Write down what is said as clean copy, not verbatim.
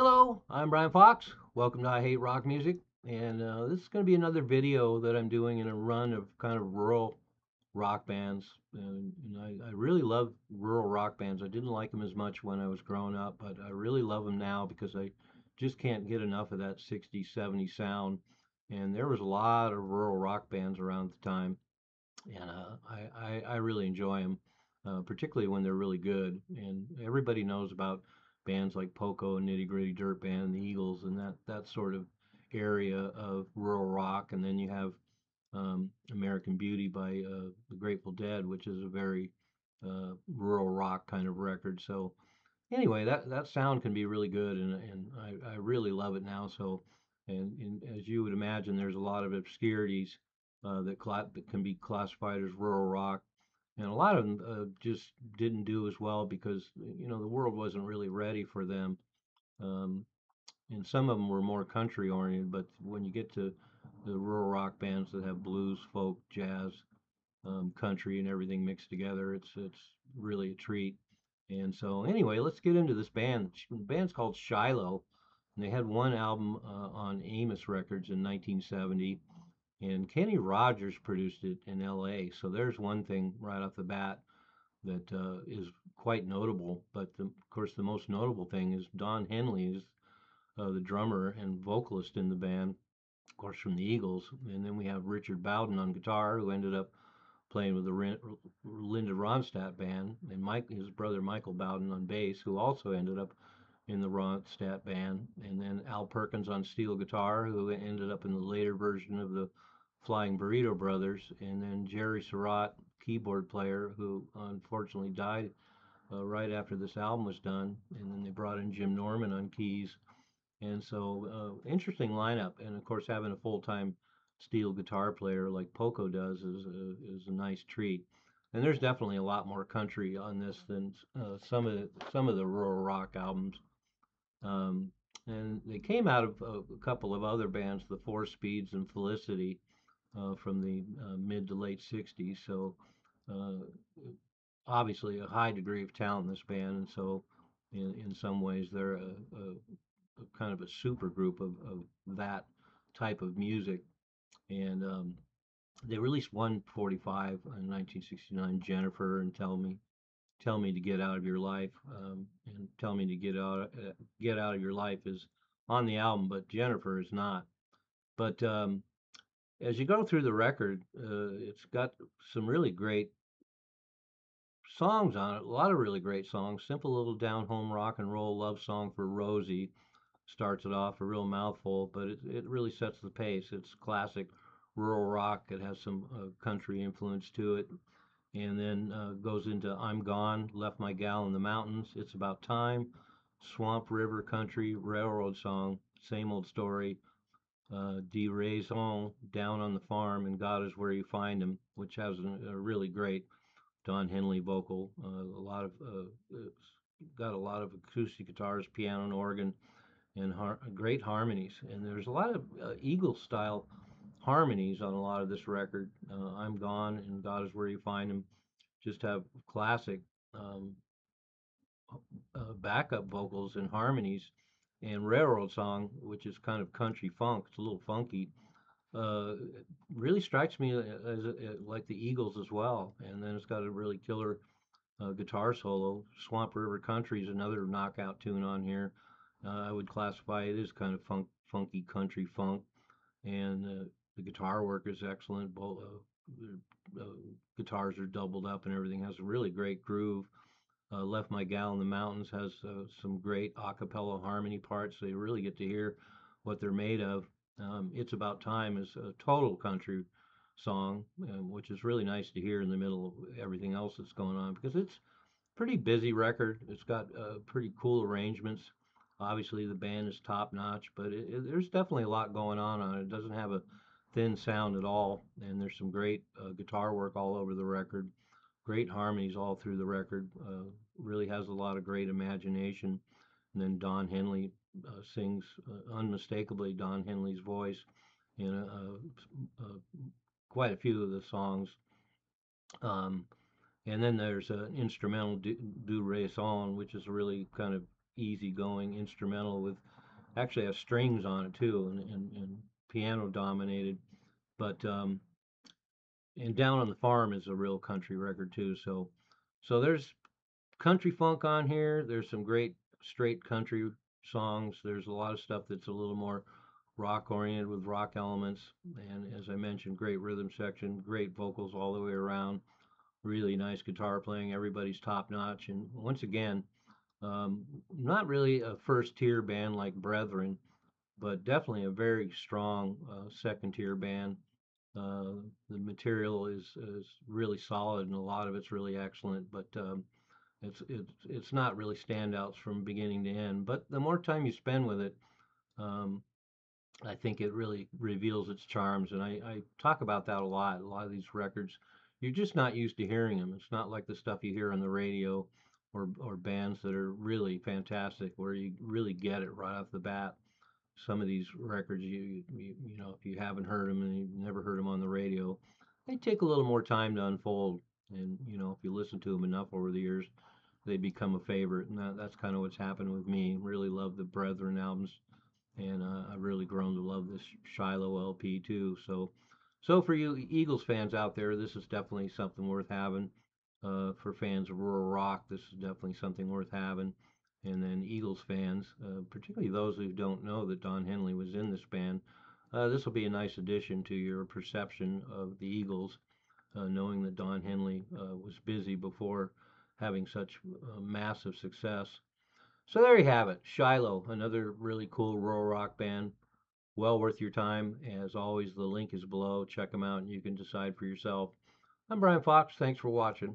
Hello, I'm Brian Fox. Welcome to I Hate Rock Music. And this is going to be another video that I'm doing in a run of kind of rural rock bands. And I really love rural rock bands. I didn't like them as much when I was growing up, but I really love them now because I just can't get enough of that 60s, 70s sound. And there was a lot of rural rock bands around the time, and I really enjoy them, particularly when they're really good. And everybody knows about bands like Poco and Nitty Gritty Dirt Band, the Eagles, and that sort of area of rural rock. And then you have American Beauty by the Grateful Dead, which is a very rural rock kind of record. So anyway, that sound can be really good, and I really love it now. So, and as you would imagine, there's a lot of obscurities that can be classified as rural rock, and a lot of them just didn't do as well because the world wasn't really ready for them. Um, and some of them were more country oriented, but when you get to the rural rock bands that have blues, folk, jazz, country, and everything mixed together. It's really a treat. And so anyway, let's get into this band. The band's called Shiloh, and they had one album on Amos Records in 1970, and Kenny Rogers produced it in L.A. So there's one thing right off the bat that is quite notable. But of course, the most notable thing is Don Henley is the drummer and vocalist in the band, of course, from the Eagles. And then we have Richard Bowden on guitar, who ended up playing with the Linda Ronstadt band, and his brother Michael Bowden on bass, who also ended up in the Ronstadt band, and then Al Perkins on steel guitar, who ended up in the later version of the Flying Burrito Brothers, and then Jerry Surratt, keyboard player, who unfortunately died right after this album was done, and then they brought in Jim Norman on keys, and so interesting lineup, and of course having a full-time steel guitar player like Poco does is a nice treat. And there's definitely a lot more country on this than some of the rural rock albums. Um, and they came out of a couple of other bands, the Four Speeds and Felicity, from the mid to late '60s. So uh, obviously a high degree of talent in this band, and so in some ways they're a kind of a super group of that type of music. And they released 145 in 1969, Jennifer, and Tell Me to Get Out of Your Life, and Tell Me to Get Out of Your Life is on the album, but Jennifer is not. But as you go through the record, it's got some really great songs on it, a lot of really great songs. Simple little down home rock and roll love song for Rosie starts it off, a real mouthful, but it really sets the pace. It's classic rural rock. It has some country influence to it, and then goes into I'm Gone, Left My Gal in the Mountains, It's About Time, Swamp River Country, Railroad Song, Same Old Story, De Raison, Down on the Farm, and God is Where You Find Him, which has a really great Don Henley vocal. Got a lot of acoustic guitars, piano, and organ, and great harmonies. And there's a lot of Eagles style harmonies on a lot of this record. I'm Gone and God is Where You Find Him just have classic um, backup vocals and harmonies. And Railroad Song, which is kind of country funk, it's a little funky, uh, really strikes me like the Eagles as well. And then it's got a really killer guitar solo. Swamp River Country is another knockout tune on here. I would classify it as kind of funky country funk, and the guitar work is excellent. Both guitars are doubled up, and everything has a really great groove. Left My Gal in the Mountains has some great a cappella harmony parts, so you really get to hear what they're made of. It's About Time is a total country song, which is really nice to hear in the middle of everything else that's going on because it's pretty busy record. It's got pretty cool arrangements. Obviously, the band is top notch, but there's definitely a lot going on it. It doesn't have a thin sound at all, and there's some great guitar work all over the record. Great harmonies all through the record. Really has a lot of great imagination. And then Don Henley sings unmistakably Don Henley's voice in quite a few of the songs. Um, and then there's an instrumental Du Raison, which is really kind of easygoing instrumental with actually has strings on it too, and piano dominated. But and Down on the Farm is a real country record too. So there's country funk on here. There's some great straight country songs. There's a lot of stuff that's a little more rock oriented with rock elements. And as I mentioned, great rhythm section, great vocals all the way around, really nice guitar playing. Everybody's top notch. And once again, not really a first tier band like Brethren, but definitely a very strong second tier band. Uh, the material is really solid, and a lot of it's really excellent. But it's not really standouts from beginning to end. But the more time you spend with it, um, I think it really reveals its charms. And I talk about that a lot. A lot of these records, you're just not used to hearing them. It's not like the stuff you hear on the radio or bands that are really fantastic, where you really get it right off the bat. Some of these records, you know, if you haven't heard them and you've never heard them on the radio, they take a little more time to unfold. And you know, if you listen to them enough over the years, they become a favorite. And that's kind of what's happened with me. Really love the Brethren albums, and I've really grown to love this Shiloh LP too. So for you Eagles fans out there, this is definitely something worth having. For fans of rural rock, this is definitely something worth having. And then Eagles fans, particularly those who don't know that Don Henley was in this band, this will be a nice addition to your perception of the Eagles, knowing that Don Henley was busy before having such massive success. So there you have it, Shiloh, another really cool rural rock band. Well worth your time. As always, the link is below. Check them out and you can decide for yourself. I'm Brian Fox. Thanks for watching.